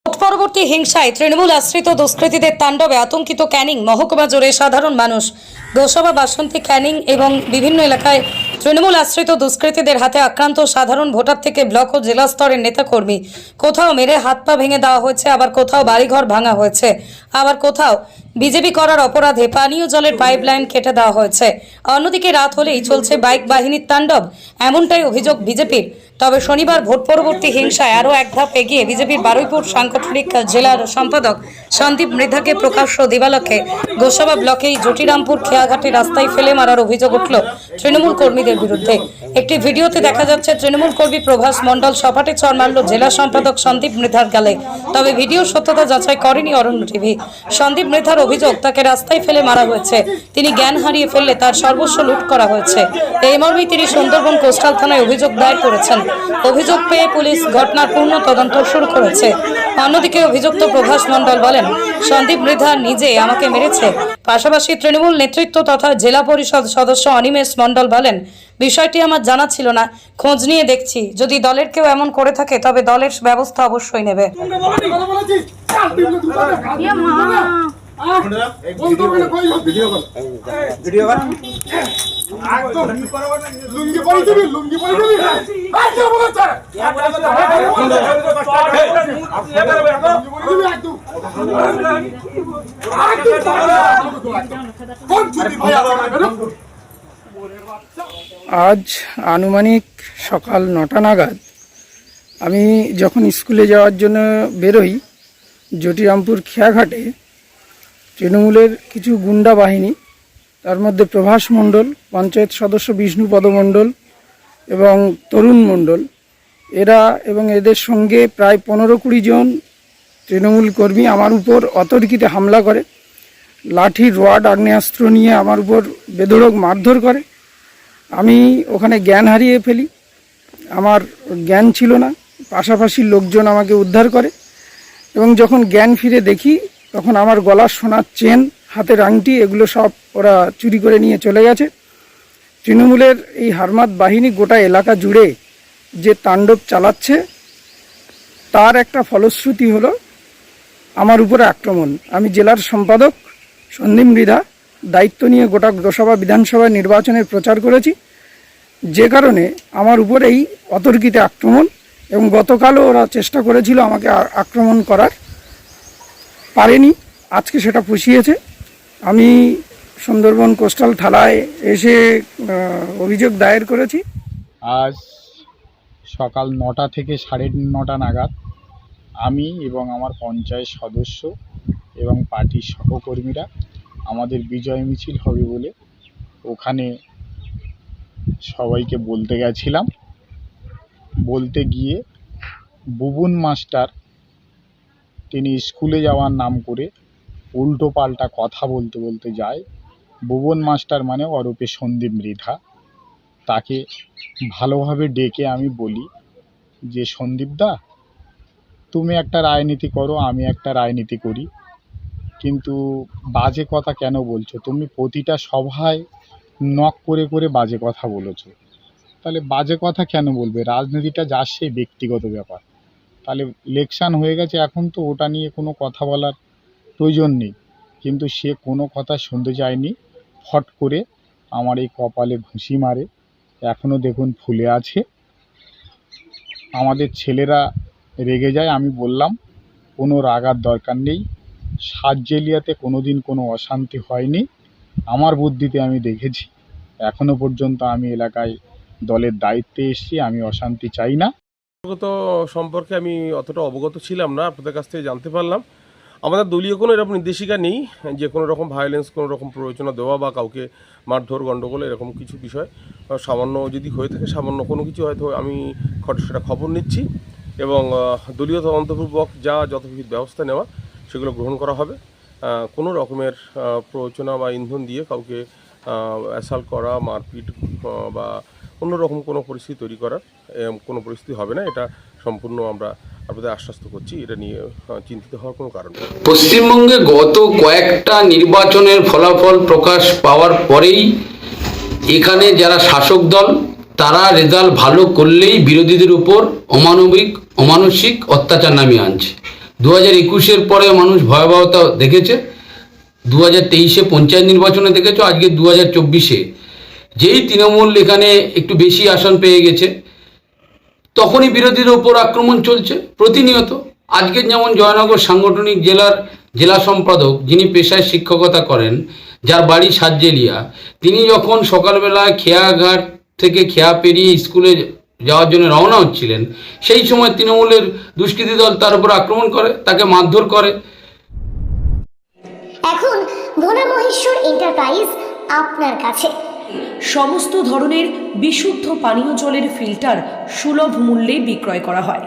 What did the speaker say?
পরবর্তী হিংসায় তৃণমূল আশ্রিত দুষ্কৃতীদের তাণ্ডবে আতঙ্কিত ক্যানিং মহকুমা জুড়ে সাধারণ মানুষ। গোসাবা, বাসন্তী, ক্যানিং এবং বিভিন্ন এলাকায় তৃণমূল আশ্রিত দুষ্কৃতীদের হাতে আক্রান্ত সাধারণ ভোটার থেকে ব্লক ও জেলা স্তরের নেতাকর্মী। কোথাও মেরে হাত পা ভেঙে দেওয়া হয়েছে, আবার কোথাও বাড়িঘর ভাঙা হয়েছে, আবার কোথাও বিজেপি করার অপরাধে পানীয় জলের পাইপলাইন কেটে দেওয়া হয়েছে। অন্যদিকে রাত হলেই চলছে বাইক বাহিনীর তাণ্ডব, এমনটাই অভিযোগ বিজেপির। তবে শনিবার ভোট পরবর্তী হিংসায় আরও এক ধাপ এগিয়ে বিজেপির বারুইপুর সাংগঠনিক জেলার সম্পাদক সন্দীপ মৃধাকে প্রকাশ্য দিবালোকে গোসাবা ব্লকেই জটিরামপুর খেয়াঘাটে রাস্তায় ফেলে মারার অভিযোগ উঠল তৃণমূল কর্মীদের বিরুদ্ধে। একটি ভিডিওতে দেখা যাচ্ছে তৃণমূল কর্মী প্রভাস মণ্ডল সপাটে চড় মারল জেলা সম্পাদক সন্দীপ মৃধার গালে। তবে ভিডিও সত্যতা যাচাই করেনি অরণ্য টিভি। সন্দীপ মৃধার অভিযোগ, তাকে রাস্তায় ফেলে মারা হয়েছে, তিনি জ্ঞান হারিয়ে ফেললে তার সর্বস্ব লুট করা হয়েছে। এই মর্মে তিনি সুন্দরবন কোস্টাল থানায় অভিযোগ দায়ের করেছেন। অভিযোগ পেয়ে পুলিশ ঘটনার পূর্ণ তদন্ত শুরু করেছে। অন্যদিকে অভিযুক্ত প্রভাস মণ্ডল বলেন, সন্দীপ মৃধা নিজে আমাকে মেরেছে। পাশাপাশি তৃণমূল নেতৃত্ব তথা জেলা পরিষদ সদস্য অনিমেষ মণ্ডল বলেন, বিষয়টি আমার জানা ছিল না, খোঁজ নিয়ে দেখছি, যদি দলের কেউ এমন করে থাকে তবে দলের ব্যবস্থা অবশ্যই নেবে। আজ আনুমানিক সকাল 9টা নাগাদ আমি যখন স্কুলে যাওয়ার জন্য বেরোই, জটিরামপুর খেয়াঘাটে তৃণমূলের কিছু গুন্ডা বাহিনী, তার মধ্যে প্রভাস মণ্ডল, পঞ্চায়েত সদস্য বিষ্ণুপদ মণ্ডল এবং তরুণ মণ্ডল, এরা এবং এদের সঙ্গে প্রায় 15-20 জন তৃণমূল কর্মী আমার উপর অতর্কিতে হামলা করে। লাঠি, রড, আগ্নেয়াস্ত্র নিয়ে আমার উপর বেধড়ক মারধর করে। আমি ওখানে জ্ঞান হারিয়ে ফেলি, আমার জ্ঞান ছিল না। পাশাপাশি লোকজন আমাকে উদ্ধার করে এবং যখন জ্ঞান ফিরে দেখি তখন আমার গলার সোনার চেন, হাতের আংটি, এগুলো সব ওরা চুরি করে নিয়ে চলে গেছে। তৃণমূলের এই হারমাত বাহিনী গোটা এলাকা জুড়ে যে তাণ্ডব চালাচ্ছে, তার একটা ফলশ্রুতি হলো আমার উপরে আক্রমণ। আমি জেলার সম্পাদক সন্দীপ মৃধা দায়িত্ব নিয়ে গোটা গোসাবা বিধানসভা নির্বাচনের প্রচার করেছি, যে কারণে আমার উপরে এই অতর্কিত আক্রমণ। এবং গতকালও ওরা চেষ্টা করেছিল আমাকে আক্রমণ করার, পারেনি। আজকে সেটা পুষিয়েছে। আমি সুন্দরবন কোস্টাল থানায় এসে অভিযোগ দায়ের করেছি। আজ সকাল 9টা থেকে 9:30 নাগাদ আমি এবং আমার পঞ্চায়েত সদস্য এবং পার্টির সহকর্মীরা আমাদের বিজয় মিছিল হবে বলে ওখানে সবাইকে বলতে গেছিলাম। বলতে গিয়ে বুবুন মাস্টার, তিনি স্কুলে যাওয়ার নাম করে উল্টো পাল্টা কথা বলতে বলতে যায়। বুবুন মাস্টার মানে ওরূপে সন্দীপ মৃধা। তাকে ভালোভাবে ডেকে আমি বলি যে, সন্দীপদা, তুমি একটা রাজনীতি করো, আমি একটা রাজনীতি করি, কিন্তু বাজে কথা কেন বলছো? তুমি প্রতিটা সভায় নক করে করে বাজে কথা বলেছো, তাহলে বাজে কথা কেন বলবে? রাজনীতিটা যার সেই ব্যক্তিগত ব্যাপার। তাহলে ইলেকশান হয়ে গেছে, এখন তো ওটা নিয়ে কোনো কথা বলার প্রয়োজন নেই। কিন্তু সে কোনো কথা শুনতে চায়নি। ফট করে আমার এই কপালে ঘুষি মারে, এখনও দেখুন ফুলে আছে। আমাদের ছেলেরা রেগে যায়। আমি বললাম, কোনো রাগার দরকার নেই, সাতজেলিয়াতে কোনো দিন কোনো অশান্তি হয়নি। আমার বুদ্ধিতে আমি দেখেছি, এখনও পর্যন্ত আমি এলাকায় দলের দায়িত্বে এসেছি, আমি অশান্তি চাই না। সম্পর্কে আমি অতটা অবগত ছিলাম না, আপনাদের কাছ থেকে জানতে পারলাম। আমাদের দলীয় কোনো এরকম নির্দেশিকা নেই যে কোনো রকম ভায়োলেন্স, কোনো রকম প্ররোচনা দেওয়া বা কাউকে মারধর, গণ্ডগোল এরকম কিছু বিষয়। সামান্য যদি হয়ে থাকে, সামান্য কোনো কিছু হয়তো আমি সেটা খবর নিচ্ছি এবং দলীয় তদন্তপূর্বক যা যথাযথ ব্যবস্থা নেওয়া সেগুলো গ্রহণ করা হবে। কোনো রকমের প্ররোচনা বা ইন্ধন দিয়ে কাউকে অ্যাসাল্ট করা, মারপিট বা অন্যরকম কোনো পরিস্থিতি তৈরি করার কোনো পরিস্থিতি হবে না। এটা সম্পূর্ণ আমরা আপনাদের আশ্বস্ত করছি, এটা নিয়ে চিন্তিত হওয়ার কোনো কারণ নেই। পশ্চিমবঙ্গে গত কয়েকটা নির্বাচনের ফলাফল প্রকাশ পাওয়ার পরেই এখানে যারা শাসক দল, তারা রেজাল্ট ভালো করলেই বিরোধীদের উপর অমানবিক, অমানসিক অত্যাচার নামিয়ে আনছে। 2021-এর পরে মানুষ ভয়াবহতা দেখেছে, 2023-এ পঞ্চায়েত নির্বাচনে দেখেছো, আজকে 2024-এ যেই তৃণমূল এখানে একটু বেশি আসন পেয়ে গেছে তখনই বিরোধীদের ওপর আক্রমণ চলছে প্রতিনিয়ত। আজকে যেমন জয়নগর সাংগঠনিক জেলা সম্পাদক, যিনি পেশায় শিক্ষকতা করেন, যার বাড়ি সাতজেলিয়া, তিনি যখন সকালবেলা খেয়াঘাট থেকে খেয়া পেরিয়ে স্কুলে যাওয়ার জন্য রওনা হচ্ছিলেন, সেই সময় তৃণমূলের দুষ্কৃতী দল তার উপর আক্রমণ করে, তাকে মারধর করে। এখন ভোলা মহেশ্বর এন্টারপ্রাইজ আপনার কাছে সমস্ত ধরনের বিশুদ্ধ পানীয় জলের ফিল্টার সুলভ মূল্যে বিক্রয় করা হয়।